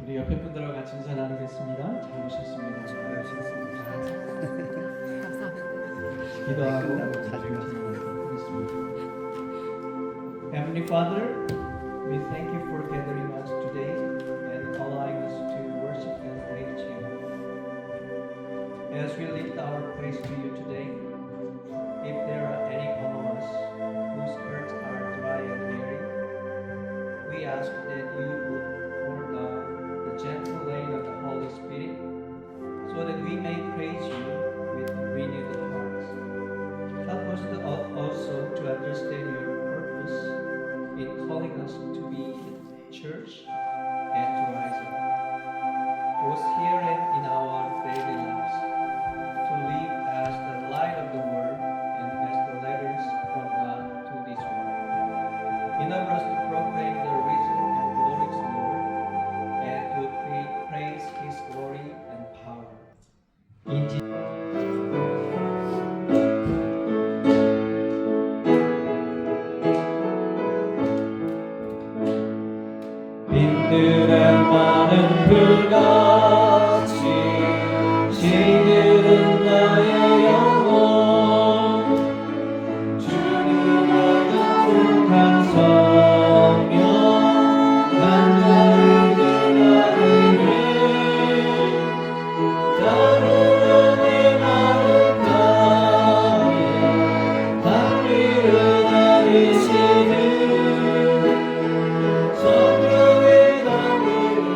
우리 옆에 분들과 같이 인사 나누겠습니다. 잘 오셨습니다. 잘 오셨습니다. 기도하고 가지고 Heavenly Father, we thank you for gathering us today and allowing us to worship and praise you. As we lift our praise to you today, if there are any among us whose hearts are dry and weary, we ask that you would pour down the gentle rain of the Holy Spirit so that we may praise you with renewed hearts. Help us to also to understand your purpose in calling us to be the church and to rise up, both here and in our daily lives, to live as the light of the world and as the letters from God to this world. Enable us to proclaim the risen and glorious Lord and to praise His glory and power. In Jesus' 빈들의 많은 불같이 시들은 나의 영혼 주님의 거룩한 성령 간절히 기다리네 따르는 이 마음 가에 담비를 다리시는 성령의 담비를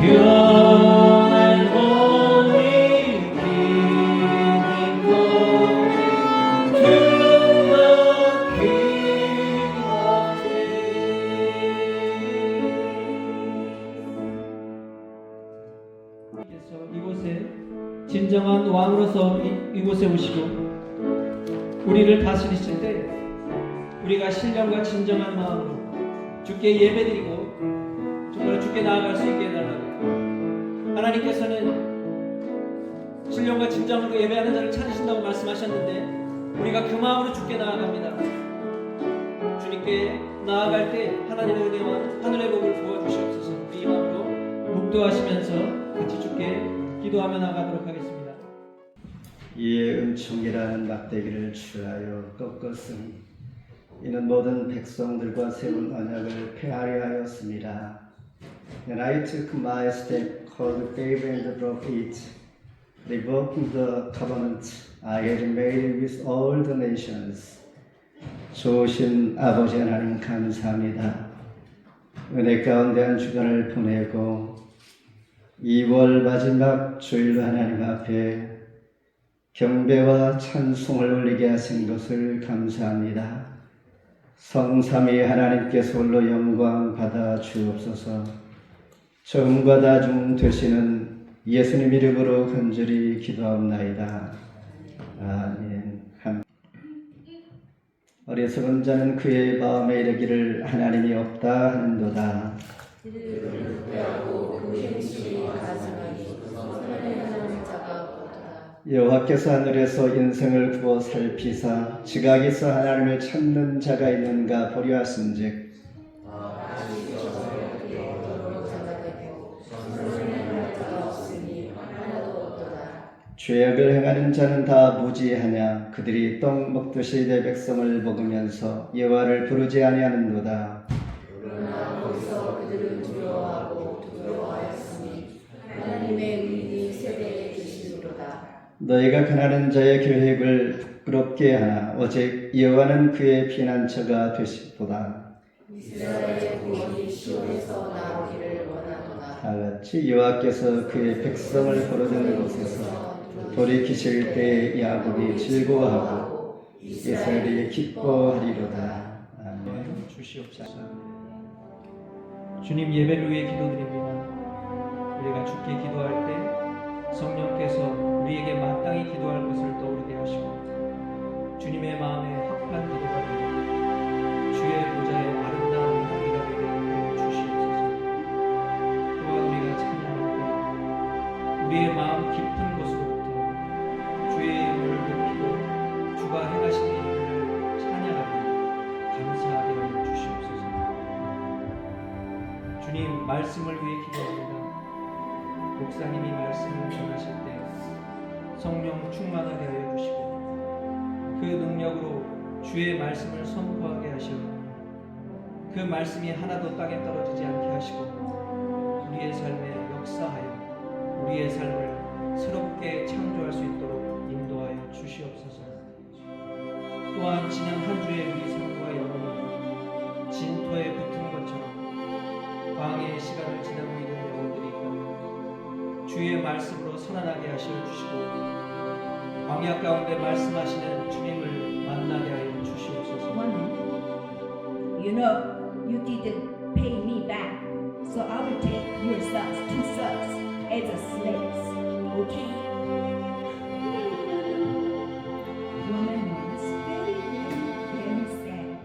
pure and holy, giving glory to the King of Kings. 이곳에 진정한 왕으로서 이곳에 오시고 우리를 다스리실 때 우리가 신령과 진정한 마음으로 주께 예배드리고 정말 주께 나아갈 수 있게 해달라고. 하나님께서는 신령과 진정으로 예배하는 자를 찾으신다고 말씀하셨는데 우리가 그 마음으로 주께 나아갑니다. 주님께 나아갈 때 하나님의 은혜와 하늘의 복을 부어주시옵소서. 이 마음으로 묵도하시면서 같이 주께 기도하며 나가도록 하겠습니다. 이에 은총이라는 막대기를 취하여 꺾었으니 이는 모든 백성들과 세운 언약을 폐하려 하였습니다. And I took my step, called favor and broke it, revoking the covenant I had made with all the nations. 좋으신 아버지 하나님 감사합니다. 은혜 가운데 한 주간을 보내고 2월 마지막 주일로 하나님 앞에 경배와 찬송을 올리게 하신 것을 감사합니다. 성삼위 하나님께서 홀로 영광 받아 주옵소서. 처음과 나중 되시는 예수님 이름으로 간절히 기도하옵나이다. 아멘. 어리석은 자는 그의 마음에 이르기를 하나님이 없다 하는도다. 여호와께서 하늘에서 인생을 구워 살피사 지각에서 하나님을 찾는 자가 있는가 보려 하신즉 죄악을 행하는 자는 다 무지하냐. 그들이 떡 먹듯이 내 백성을 먹으면서 여호와를 부르지 아니하는도다. 그러나 거기서 그들은 두려워하였으니 하나님의 의인이 세대에 계시리로다. 너희가 가난한 자의 계획을 부끄럽게 하나 오직 여호와는 그의 피난처가 되시도다. 이스라엘의 구원이 시온에서 나오기를 원하도다. 다같이 여호와께서 그의 백성을 거르는 곳에서 돌이키실 때 야곱이 즐거워하고 이스라엘이 기뻐하리로다. 아멘. 주시옵소서. 주님 예배를 위해 기도드립니다. 우리가 주께 기도할 때 성령께서 우리에게 마땅히 기도할 것을 떠오르게 하시고 주님의 마음에 합한 기도가 되고 주의 보좌에 아름다운 향기가 되게 하여 주시옵소서. 또한 우리가 찬양할 때 우리의 마음 깊은 곳으로부터 주의 이름을 높이고 주가 행하신 일을 찬양하며 감사하게 하여 주시옵소서. 주님 말씀을 위해 기도합니다. 목사님이 말씀을 전하실 때 성령 충만하게 하여 주시고 그 능력으로 주의 말씀을 선포하게 하시어 그 말씀이 하나도 땅에 떨어지지 않게 하시고 우리의 삶에 역사하여 우리의 삶을 새롭게 창조할 수 있도록 인도하여 주시옵소서. 또한 지난 한 주의 우리 삶과 영혼이 진토에 붙은 것처럼 광야의 시간을 지나고 있는 영혼들이 있다면 주의 말씀으로 살아나게 하시어 주시고 광야 가운데 말씀하시는 주님을 만나게 하여 주시옵소서. You know, you didn't pay me back, so I will take your sons, 2 sons, as a slaves. Okay? Woman was very, very sad.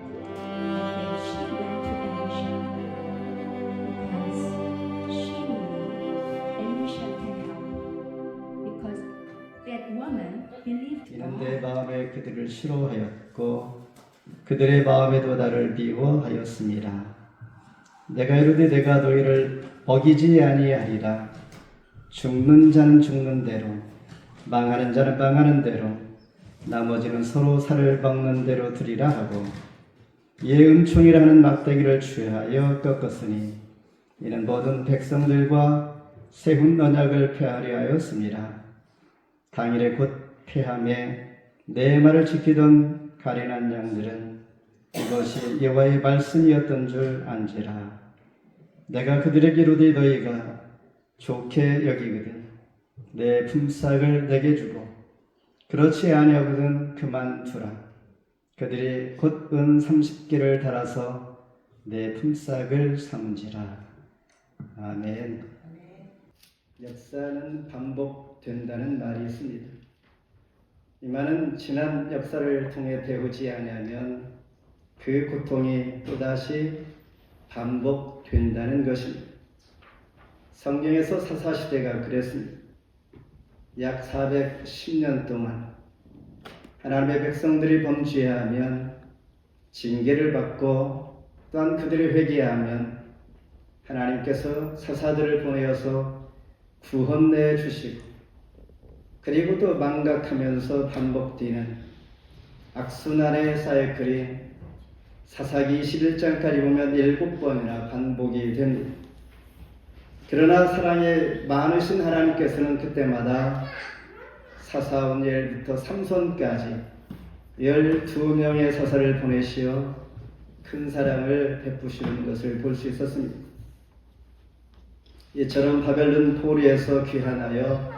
And she went to Elisha because she knew Elisha can help. Because that woman believed 이는 God. 내 마음에 그들을 싫어하였고 그들의 마음에도 나를 미워하였습니다. 내가 이르되 내가 너희를 먹이지 아니하리라. 죽는 자는 죽는 대로 망하는 자는 망하는 대로 나머지는 서로 살을 먹는 대로 드리라 하고 이에 은총이라는 막대기를 취하여 꺾었으니 이는 모든 백성들과 세운 언약을 폐하려 하였습니다. 당일에 곧 폐함에 내 말을 지키던 가련한 양들은 이것이 여호와의 말씀이었던 줄 안지라. 내가 그들에게 이르되 너희가 좋게 여기거든 내 품삯을 내게 주고 그렇지 아니하거든 그만두라. 그들이 곧 은 30개를 달아서 내 품삯을 삼지라. 아멘. 역사는 반복된다는 말이 있습니다. 이 말은 지난 역사를 통해 배우지 아니하면 그 고통이 또다시 반복된다는 것입니다. 성경에서 사사시대가 그랬습니다. 약 410년 동안 하나님의 백성들이 범죄하면 징계를 받고 또한 그들이 회개하면 하나님께서 사사들을 보내어서 구원내 주시고 그리고 또 망각하면서 반복되는 악순환의 사이클이 사사기 21장까지 보면 7번이나 반복이 됩니다. 그러나 사랑이 많으신 하나님께서는 그때마다 사사온엘부터 삼손까지 12명의 사사를 보내시어 큰 사랑을 베푸시는 것을 볼 수 있었습니다. 이처럼 바벨론 포로에서 귀환하여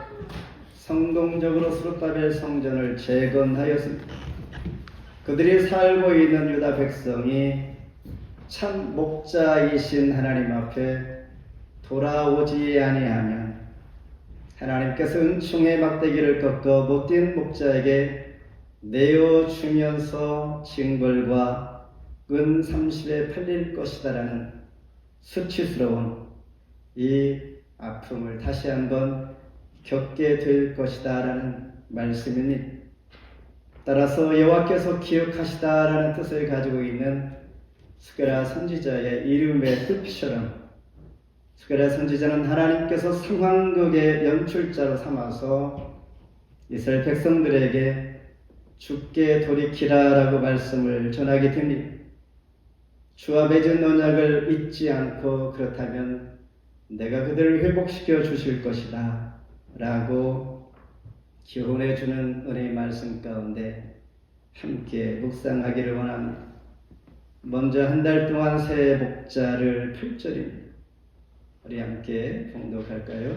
성공적으로 스룹바벨 성전을 재건하였습니다. 그들이 살고 있는 유다 백성이 참 목자이신 하나님 앞에 돌아오지 아니하면 하나님께서 은총의 막대기를 꺾어 못된 목자에게 내어주면서 징벌과 은 30에 팔릴 것이다라는 수치스러운 이 아픔을 다시 한번 겪게 될 것이다라는 말씀입니다. 따라서 여호와께서 기억하시다라는 뜻을 가지고 있는 스가랴 선지자의 이름의 뜻처럼 스가랴 선지자는 하나님께서 상황극의 연출자로 삼아서 이스라엘 백성들에게 주께 돌이키라라고 말씀을 전하게 됩니다. 주와 맺은 언약을 잊지 않고 그렇다면 내가 그들을 회복시켜 주실 것이다 라고 기원해 주는 은혜의 말씀 가운데 함께 묵상하기를 원합니다. 먼저 한 달 동안 새 목자를 8절입니다. 우리 함께 봉독할까요?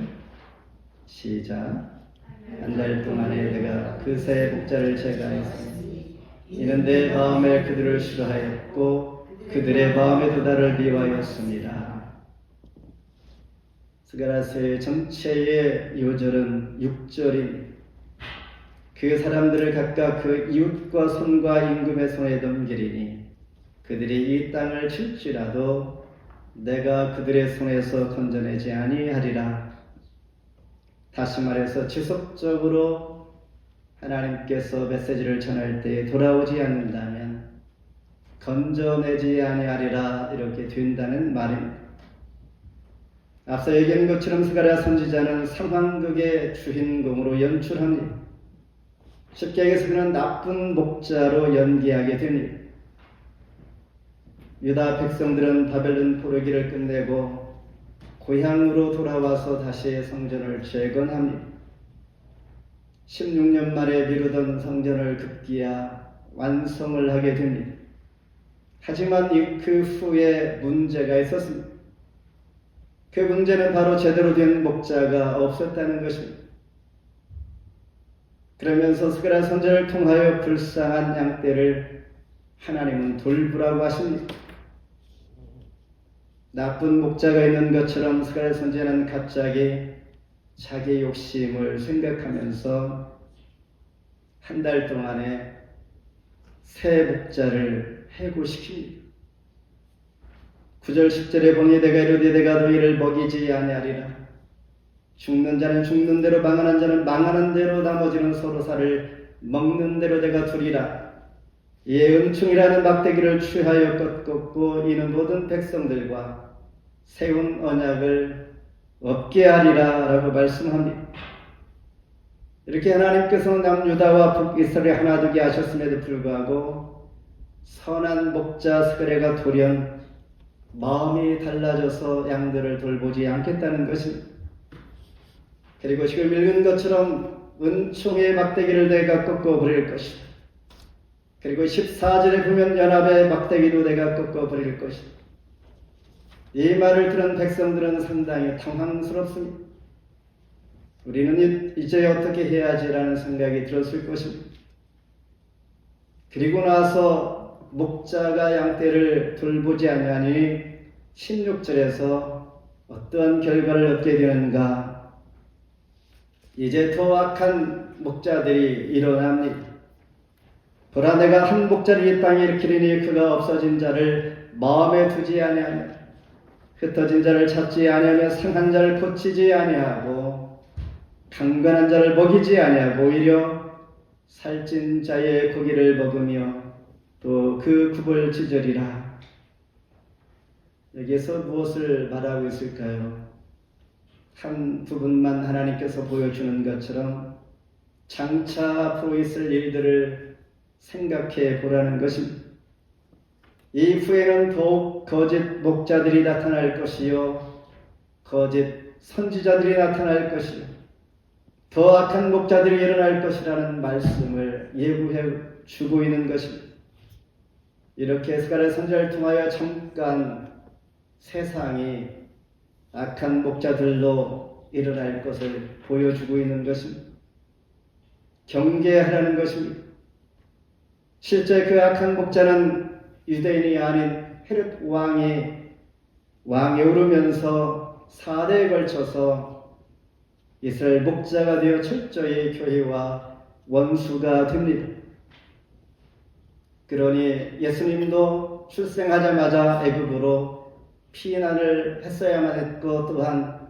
시작. 한 달 동안에 내가 그 새 목자를 제거하였으니 이는 내 마음에 그들을 싫어하였고 그들의 마음에도 나를 미워하였습니다. 스가랴서의 전체의 요절은 6절입니다. 그 사람들을 각각 그 이웃과 손과 임금의 손에 넘기리니 그들이 이 땅을 칠지라도 내가 그들의 손에서 건져내지 아니하리라. 다시 말해서 지속적으로 하나님께서 메시지를 전할 때 돌아오지 않는다면 건져내지 아니하리라 이렇게 된다는 말입니다. 앞서 얘기한 것처럼 스가랴 선지자는 상황극의 주인공으로 연출합니다. 쉽게 얘기해서 그는 나쁜 목자로 연기하게 됩니다. 유다 백성들은 바벨론 포로기를 끝내고 고향으로 돌아와서 다시 성전을 재건합니다. 16년 만에 미루던 성전을 급기야 완성을 하게 됩니다. 하지만 그 후에 문제가 있었습니다. 그 문제는 바로 제대로 된 목자가 없었다는 것입니다. 그러면서 스가랴 선지자를 통하여 불쌍한 양떼를 하나님은 돌보라고 하십니다. 나쁜 목자가 있는 것처럼 스가랴 선지자는 갑자기 자기 욕심을 생각하면서 한 달 동안에 새 목자를 해고시킵니다. 9절 10절에 보니 내가 이르되 내가 너희를 먹이지 아니하리라. 죽는 자는 죽는 대로 망하는 자는 망하는 대로 나머지는 서로 살을 먹는 대로 내가 두리라. 이에 은총이라는 막대기를 취하여 꺾었고 이는 모든 백성들과 세운 언약을 없게 하리라 라고 말씀합니다. 이렇게 하나님께서 남유다와 북이스라엘 하나 되게 하셨음에도 불구하고 선한 목자 스가랴가 돌연 마음이 달라져서 양들을 돌보지 않겠다는 것입니다. 그리고 지금 읽은 것처럼 은총의 막대기를 내가 꺾어버릴 것이다. 그리고 14절에 보면 연합의 막대기도 내가 꺾어버릴 것이다. 이 말을 들은 백성들은 상당히 당황스럽습니다. 우리는 이제 어떻게 해야지라는 생각이 들었을 것입니다. 그리고 나서 목자가 양떼를 돌보지 아니하니 16절에서 어떠한 결과를 얻게 되는가? 이제 더 악한 목자들이 일어납니다. 보라, 내가 한 목자를 이 땅에 일으키리니 그가 없어진 자를 마음에 두지 아니하며 흩어진 자를 찾지 아니하며 상한 자를 고치지 아니하고 강건한 자를 먹이지 아니하고 오히려 살찐 자의 고기를 먹으며 또 그 굽을 찢으리라. 여기에서 무엇을 말하고 있을까요? 한 부분만 하나님께서 보여주는 것처럼 장차 앞으로 있을 일들을 생각해 보라는 것입니다. 이후에는 더욱 거짓 목자들이 나타날 것이요 거짓 선지자들이 나타날 것이요 더 악한 목자들이 일어날 것이라는 말씀을 예고해 주고 있는 것입니다. 이렇게 스가랴 선지자를 통하여 잠깐 세상이 악한 목자들로 일어날 것을 보여주고 있는 것입니다. 경계하라는 것입니다. 실제 그 악한 목자는 유대인이 아닌 헤롯 왕에 오르면서 4대에 걸쳐서 이스라엘 목자가 되어 철저히 교회와 원수가 됩니다. 그러니 예수님도 출생하자마자 애굽으로 피난을 했어야만 했고 또한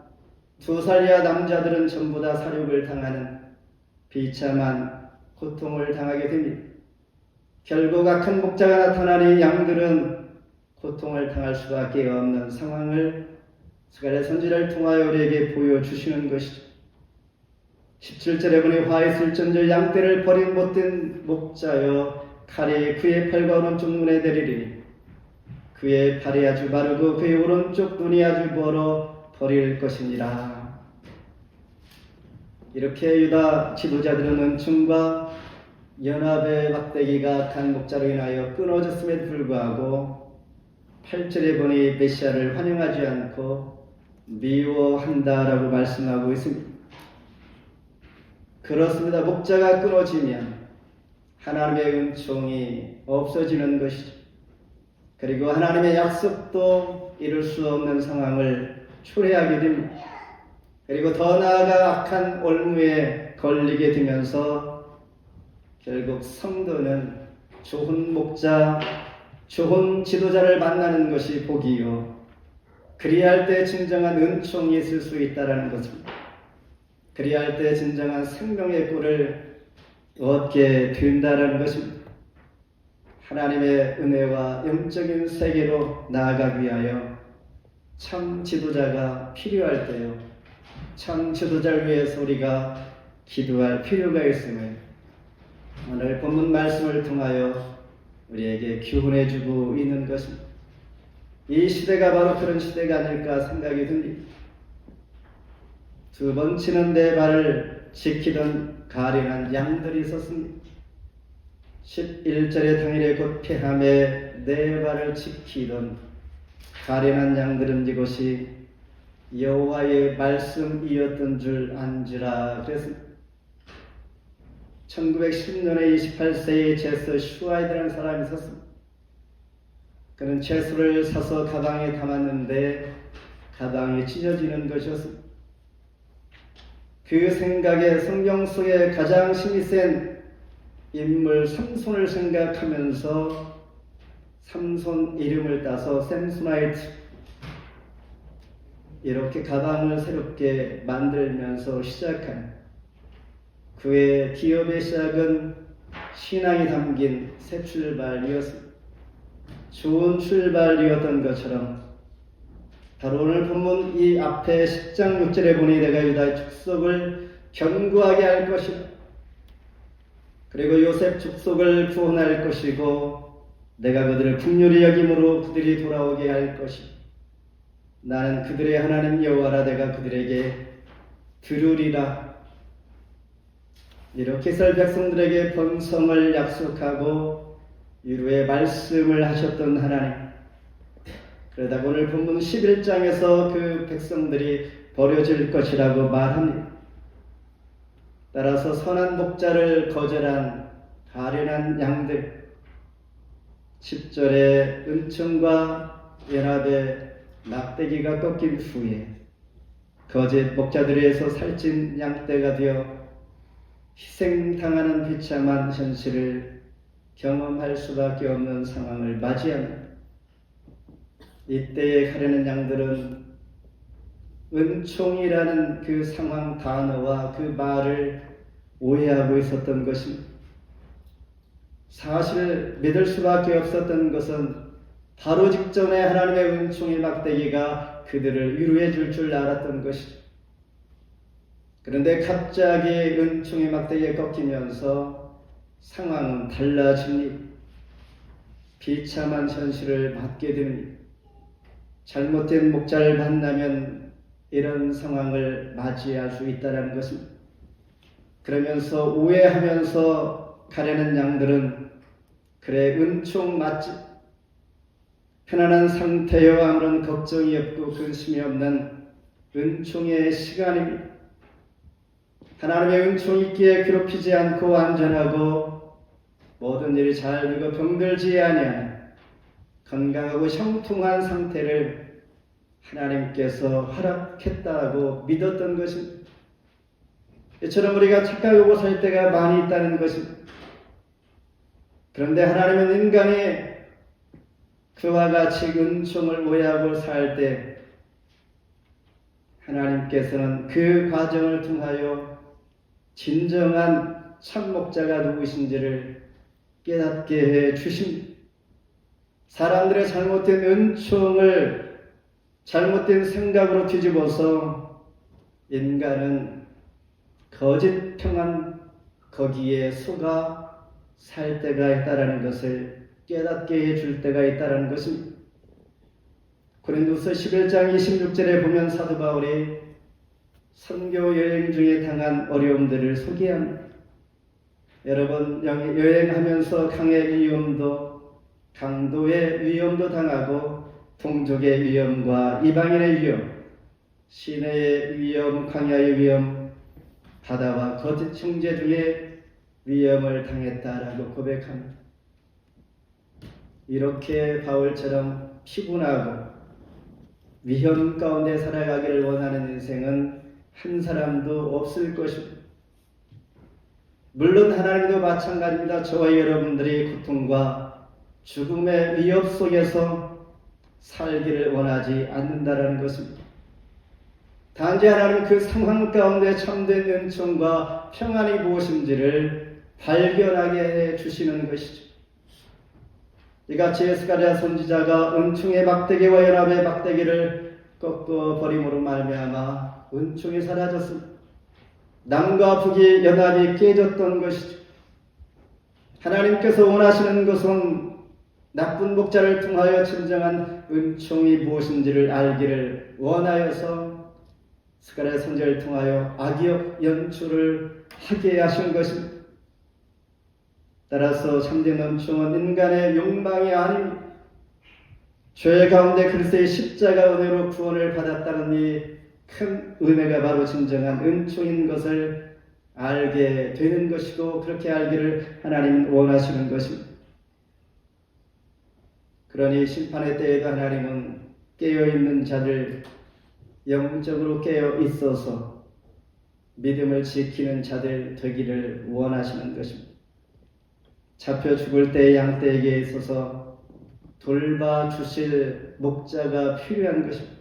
2살 이하 남자들은 전부 다 사륙을 당하는 비참한 고통을 당하게 됩니다. 결국 악한 목자가 나타나니 양들은 고통을 당할 수밖에 없는 상황을 스가랴 선지자를 통하여 우리에게 보여주시는 것이죠. 17절에 보니 화 있을전저 양떼를 버린 못된 목자여 칼이 그의 팔과 오른쪽 눈에 내리리니 그의 팔이 아주 마르고 그의 오른쪽 눈이 아주 멀어 버릴 것이니라. 이렇게 유다 지도자들은 은총과 연합의 막대기가 악한 목자로 인하여 끊어졌음에도 불구하고 8절에 보니 메시아를 환영하지 않고 미워한다라고 말씀하고 있습니다. 그렇습니다. 목자가 끊어지면 하나님의 은총이 없어지는 것이죠. 그리고 하나님의 약속도 이룰 수 없는 상황을 초래하게 됩니다. 그리고 더 나아가 악한 올무에 걸리게 되면서 결국 성도는 좋은 목자, 좋은 지도자를 만나는 것이 복이요 그리할 때 진정한 은총이 있을 수 있다는 것입니다. 그리할 때 진정한 생명의 꿀을 얻게 된다는 것입니다. 하나님의 은혜와 영적인 세계로 나아가기 위하여 참 지도자가 필요할 때요 참 지도자를 위해서 우리가 기도할 필요가 있음을 오늘 본문 말씀을 통하여 우리에게 교훈해 주고 있는 것입니다. 이 시대가 바로 그런 시대가 아닐까 생각이 듭니다. 2번 치는 내 발을 지키던 가련한 양들이 있었습니다. 11절의 당일에 곧 패함에 내 발을 지키던 가련한 양들은 이것이 여호와의 말씀이었던 줄 안지라 그랬습니다. 1910년에 28세의 제스 슈와이드라는 사람이 있었습니다. 그는 채소를 사서 가방에 담았는데 가방이 찢어지는 것이었습니다. 그 생각에 성경 속에 가장 힘이 센 인물 삼손을 생각하면서 삼손 이름을 따서 샘소나이트 이렇게 가방을 새롭게 만들면서 시작한 그의 기업의 시작은 신앙이 담긴 새 출발이었습니다. 좋은 출발이었던 것처럼 바로 오늘 본문 이 앞에 10장 6절에 보니 내가 유다의 축속을 견고하게 할 것이다. 그리고 요셉 축속을 구원할 것이고 내가 그들을 긍휼히 여김으로 그들이 돌아오게 할 것이다. 나는 그들의 하나님 여호와라. 내가 그들에게 들으리라. 이렇게 이스라엘 백성들에게 번성을 약속하고 위로의 말씀을 하셨던 하나님. 그러다 오늘 본문 11장에서 그 백성들이 버려질 것이라고 말합니다. 따라서 선한 목자를 거절한 가련한 양들, 10절에 은총과 연합의 막대기가 꺾인 후에 거짓 목자들에서 살찐 양떼가 되어 희생당하는 비참한 현실을 경험할 수밖에 없는 상황을 맞이합니다. 이때에 가려는 양들은 은총이라는 그 상황 단어와 그 말을 오해하고 있었던 것입니다. 사실 믿을 수밖에 없었던 것은 바로 직전에 하나님의 은총의 막대기가 그들을 위로해 줄 알았던 것이죠. 그런데 갑자기 은총의 막대기에 꺾이면서 상황은 달라집니다. 비참한 현실을 맞게 됩니다. 잘못된 목자를 만나면 이런 상황을 맞이할 수 있다는 것입니다. 그러면서 오해하면서 가려는 양들은 그래 은총 맞지? 편안한 상태요 아무런 걱정이 없고 근심이 없는 은총의 시간입니다. 하나님의 은총 있기에 괴롭히지 않고 안전하고 모든 일이 잘 되고 병들지 아니하는 건강하고 형통한 상태를 하나님께서 허락했다고 믿었던 것입니다. 이처럼 우리가 착각하고 살 때가 많이 있다는 것입니다. 그런데 하나님은 인간이 그와 같이 은총을 오해하고 살 때 하나님께서는 그 과정을 통하여 진정한 참목자가 누구신지를 깨닫게 해 주십니다. 사람들의 잘못된 은총을 잘못된 생각으로 뒤집어서 인간은 거짓 평안 거기에 속아 살 때가 있다는 것을 깨닫게 해줄 때가 있다는 것입니다. 고린도서 11장 26절에 보면 사도 바울이 선교 여행 중에 당한 어려움들을 소개합니다. 여러분 여행하면서 강의 위험도 강도의 위험도 당하고 동족의 위험과 이방인의 위험, 시내의 위험, 광야의 위험, 바다와 거짓 형제 중에 위험을 당했다라고 고백합니다. 이렇게 바울처럼 피곤하고 위험 가운데 살아가기를 원하는 인생은 한 사람도 없을 것입니다. 물론 하나님도 마찬가지입니다. 저와 여러분들이 고통과 죽음의 위협 속에서 살기를 원하지 않는다라는 것입니다. 단지 하나님 그 상황 가운데 참된 은총과 평안이 무엇인지를 발견하게 해 주시는 것이죠. 이같이 스가랴 선지자가 은총의 막대기와 연합의 막대기를 꺾어 버림으로 말미암아 은총이 사라졌습니다. 남과 북이 연합이 깨졌던 것이죠. 하나님께서 원하시는 것은 나쁜 목자를 통하여 진정한 은총이 무엇인지를 알기를 원하여서 스가랴 선지자를 통하여 악역 연출을 하게 하신 것입니다. 따라서 참된 은총은 인간의 욕망이 아닙니다. 죄 가운데 그리스도의 십자가 은혜로 구원을 받았다는 이 큰 은혜가 바로 진정한 은총인 것을 알게 되는 것이고 그렇게 알기를 하나님은 원하시는 것입니다. 그러니 심판의 때에도 하나님은 깨어있는 자들, 영적으로 깨어 있어서 믿음을 지키는 자들 되기를 원하시는 것입니다. 잡혀 죽을 때의 양떼에게 있어서 돌봐주실 목자가 필요한 것입니다.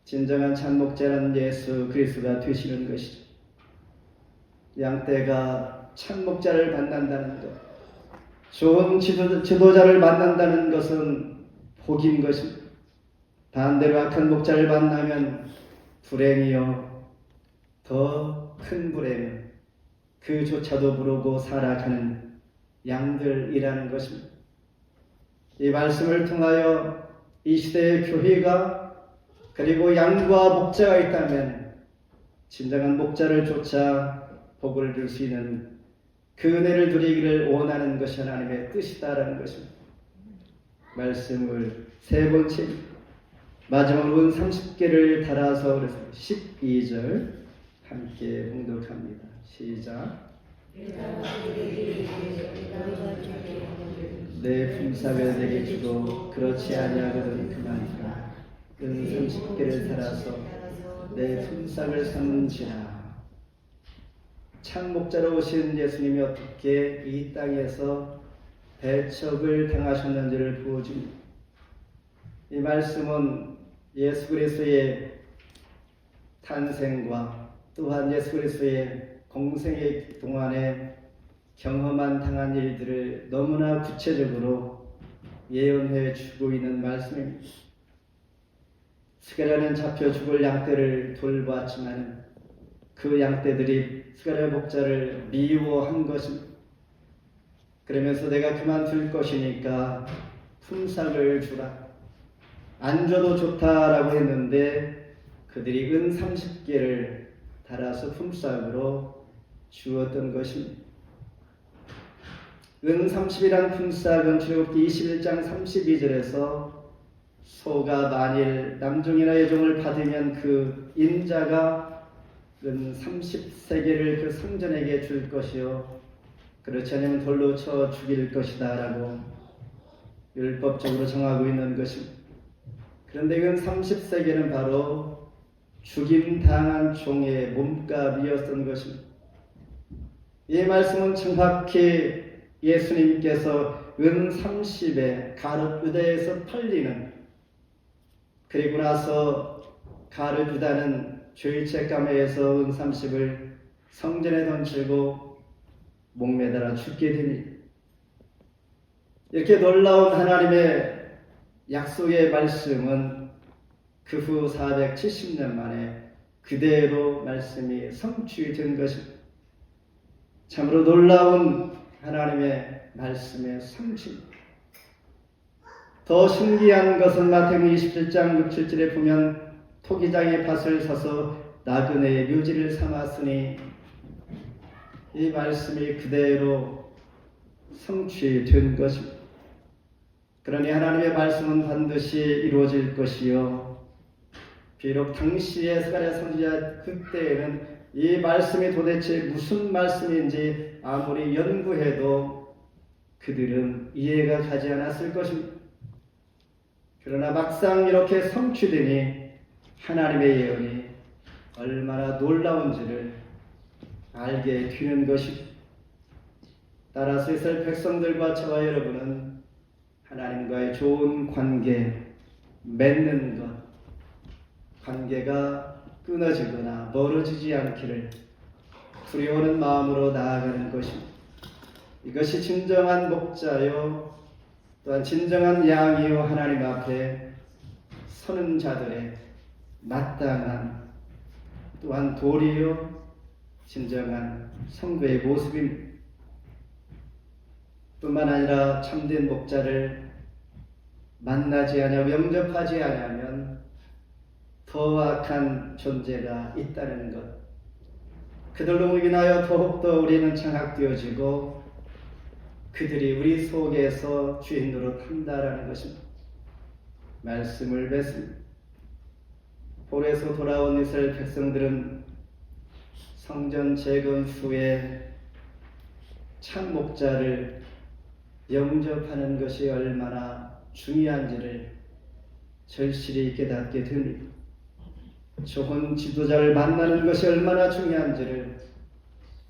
진정한 참 목자는 예수 그리스도가 되시는 것이죠. 양떼가 참 목자를 만난다는 것, 좋은 지도자를 만난다는 것은 복인 것입니다. 반대로 악한 목자를 만나면 불행이요 더 큰 불행, 그조차도 모르고 살아가는 양들이라는 것입니다. 이 말씀을 통하여 이 시대의 교회가 그리고 양과 목자가 있다면 진정한 목자를 쫓아 복을 줄 수 있는 그 은혜를 누리기를 원하는 것이 하나님의 뜻이다라는 것입니다. 말씀을 세 번째 마지막으로 30개를 달아서 그래서 12절 함께 봉독합니다. 시작. 내 품삯을 내게 주고 그렇지 아니하거든 그만이라. 은 30개를 살아서 내 품삯을 삼는지라. 창목자로 오신 예수님이 어떻게 이 땅에서 배척을 당하셨는지를 보여줍니다. 이 말씀은 예수 그리스도의 탄생과 또한 예수 그리스도의 공생의 동안에 경험한 당한 일들을 너무나 구체적으로 예언해 주고 있는 말씀입니다. 스가랴는 잡혀 죽을 양떼를 돌보았지만 그 양떼들이 스가랴 목자를 미워한 것입니다. 그러면서 내가 그만둘 것이니까 품삯을 주라. 안 줘도 좋다라고 했는데 그들이 은 30개를 달아서 품삯으로 주었던 것입니다. 은 30이란 품삯은 출애굽기 21장 32절에서 소가 만일 남종이나 여종을 받으면 그 인자가 은 30세겔을 그 성전에게 줄 것이요 그렇지 않으면 돌로 쳐 죽일 것이다 라고 율법적으로 정하고 있는 것입니다. 그런데 은 30세겔은 바로 죽임당한 종의 몸값이었던 것입니다. 이 말씀은 정확히 예수님께서 은 30에 가룟 유다에서 팔리는, 그리고 나서 가룟 유다는 죄책감에서 은 30을 성전에 던지고 목매달아 죽게 됩니다. 이렇게 놀라운 하나님의 약속의 말씀은 그 후 470년 만에 그대로 말씀이 성취된 것입니다. 참으로 놀라운 하나님의 말씀의 성취. 더 신기한 것은 마태복음 27장 6, 7절에 보면 토기장의 밭을 사서 나그네의 묘지를 삼았으니 이 말씀이 그대로 성취된 것입니다. 그러니 하나님의 말씀은 반드시 이루어질 것이요. 비록 당시의 스가랴 선지자 그때에는 이 말씀이 도대체 무슨 말씀인지 아무리 연구해도 그들은 이해가 가지 않았을 것입니다. 그러나 막상 이렇게 성취되니 하나님의 예언이 얼마나 놀라운지를 알게 되는 것입니다. 따라서 이스라엘 백성들과 저와 여러분은 하나님과의 좋은 관계 맺는 것, 관계가 끊어지거나 멀어지지 않기를 두려워하는 마음으로 나아가는 것입니다. 이것이 진정한 목자요 또한 진정한 양이요 하나님 앞에 서는 자들의 마땅한 또한 도리요 진정한 성도의 모습입니다. 뿐만 아니라 참된 목자를 만나지 않으며 영접하지 않으면 더 악한 존재가 있다는 것, 그들로 인하여 더욱더 우리는 장악되어지고 그들이 우리 속에서 주인 노릇한다라는 것입니다. 말씀을 뵙습니다. 볼에서 돌아온 이스라엘 백성들은 성전 재건 후에 참 목자를 영접하는 것이 얼마나 중요한지를 절실히 깨닫게 됩니다. 좋은 지도자를 만나는 것이 얼마나 중요한지를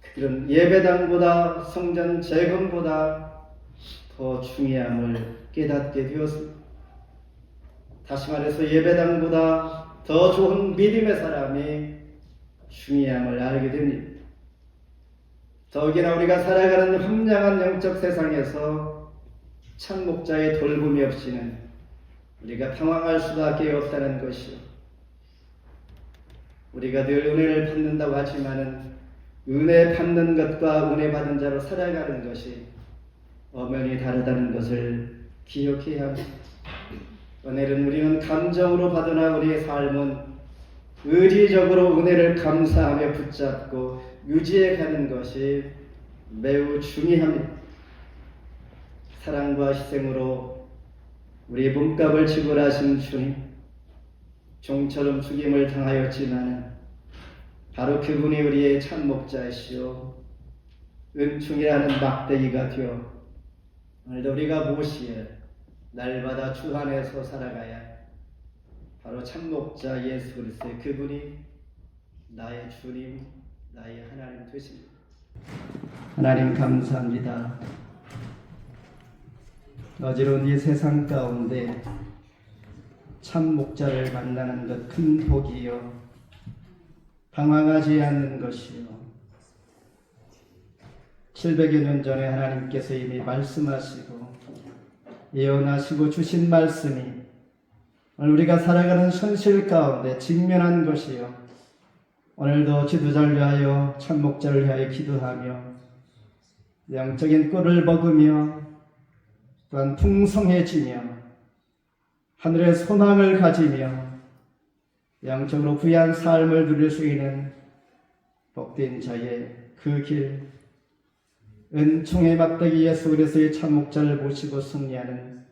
그들은 예배당보다 성전 재건보다 더 중요함을 깨닫게 되었습니다. 다시 말해서 예배당보다 더 좋은 믿음의 사람이 중요함을 알게 됩니다. 더욱이나 우리가 살아가는 황량한 영적 세상에서 참 목자의 돌봄이 없이는 우리가 당황할 수밖에 없다는 것이요. 우리가 늘 은혜를 받는다고 하지만은 은혜 받는 것과 은혜 받은 자로 살아가는 것이 엄연히 다르다는 것을 기억해야 합니다. 은혜는 우리는 감정으로 받으나 우리의 삶은 의지적으로 은혜를 감사하며 붙잡고 유지해 가는 것이 매우 중요합니다. 사랑과 희생으로 우리의 몸값을 지불하신 주님, 종처럼 죽임을 당하였지만 바로 그분이 우리의 참 목자이시오. 은총이라는 막대기가 되어 오늘도 우리가 무엇이에 날마다 주 안에서 살아가야 바로 참 목자 예수 그리스도의 그분이 나의 주님, 나의 하나님 되십니다. 하나님 감사합니다. 어지러운 이 세상 가운데 참 목자를 만나는 것 큰 복이요 방황하지 않는 것이요 700여 년 전에 하나님께서 이미 말씀하시고 예언하시고 주신 말씀이 오늘 우리가 살아가는 현실 가운데 직면한 것이요 오늘도 지도자를 위하여 참 목자를 위하여 기도하며 영적인 꿀을 먹으며 또한 풍성해지며 하늘의 소망을 가지며 영적으로 부유한 삶을 누릴 수 있는 복된 자의 그 길, 은총의 막대기 예수 그리스도의 참 목자를 모시고 승리하는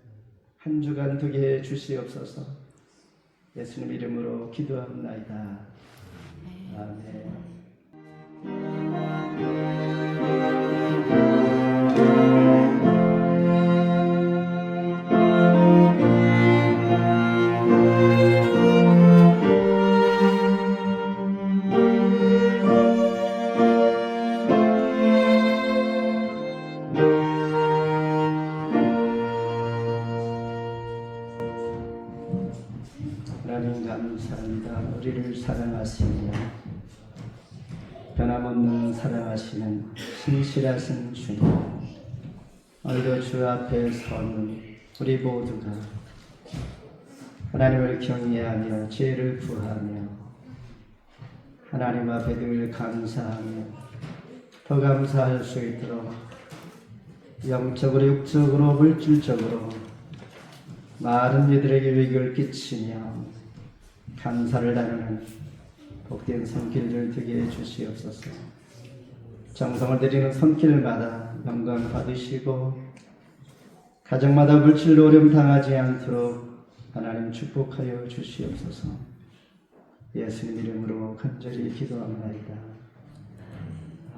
한 주간 되게 해 주시옵소서. 예수님 이름으로 기도합나이다. 아멘. 하나님 감사합니다. 우리를 사랑하시며 변함없는 사랑하시는 신실하신 주님, 오늘도 주 앞에 서는 우리 모두가 하나님을 경외하며 죄를 구하며 하나님 앞에 늘 감사하며 더 감사할 수 있도록 영적으로 육적으로 물질적으로 많은 이들에게 위기를 끼치며 감사를 나누는 복된 손길을 되게 해 주시옵소서. 정성을 들이는 손길마다 영광 받으시고 가정마다 물질로 어려움 당하지 않도록 하나님 축복하여 주시옵소서. 예수님 이름으로 간절히 기도합나이다.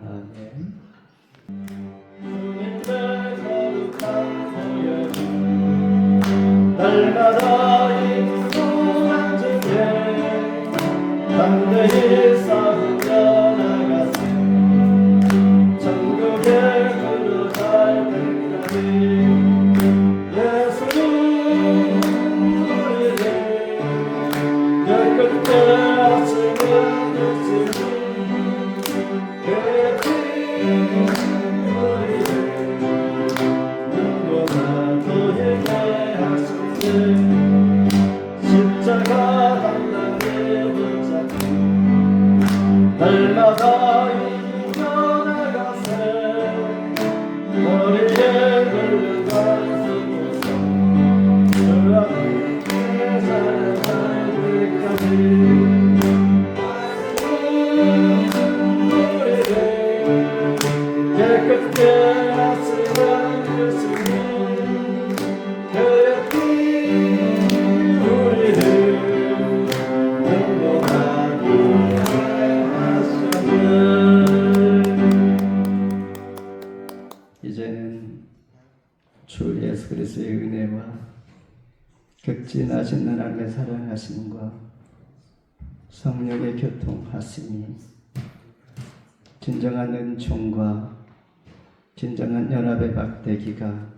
아멘. 주님의 거룩한 보혈 날마다 익숙한 주께 담대히 싸우며 나가세 천국의 그로 갈 때까지 예수님 우리를 깨끗게 하시는 예수님 깨끗이 우리를 눈보다 도에게 하시는 십자가 담당해 붙잡고 날마다 이겨 나가세 머리에 걸린 관심으로 주 앞에 살아갈 때까지 우리를 깨끗게 하시는 예수님 깨끗이 우리를 영원하게 하시네. 이제는 주 예수 그리스도의 은혜와 극진하신 하나님의 사랑하심과 성령의 교통하심이 진정한 은총과 진정한 연합의 막대기가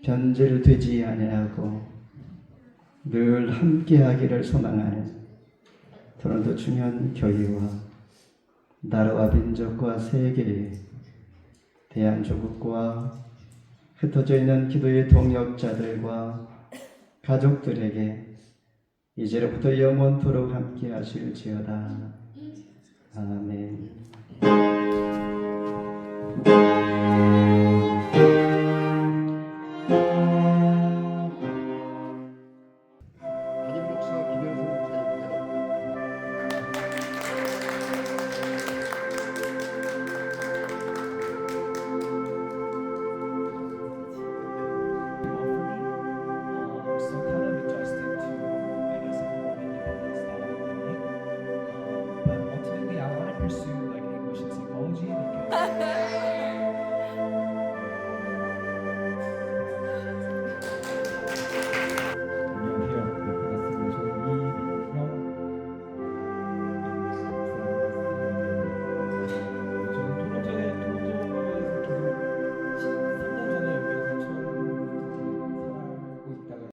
변질되지 아니하고 늘 함께하기를 소망하는 토론토 중현 교회와 나라와 민족과 세계의 대한조국과 흩어져 있는 기도의 동역자들과 가족들에게 이제로부터 영원토록 함께하실지어다. 아멘.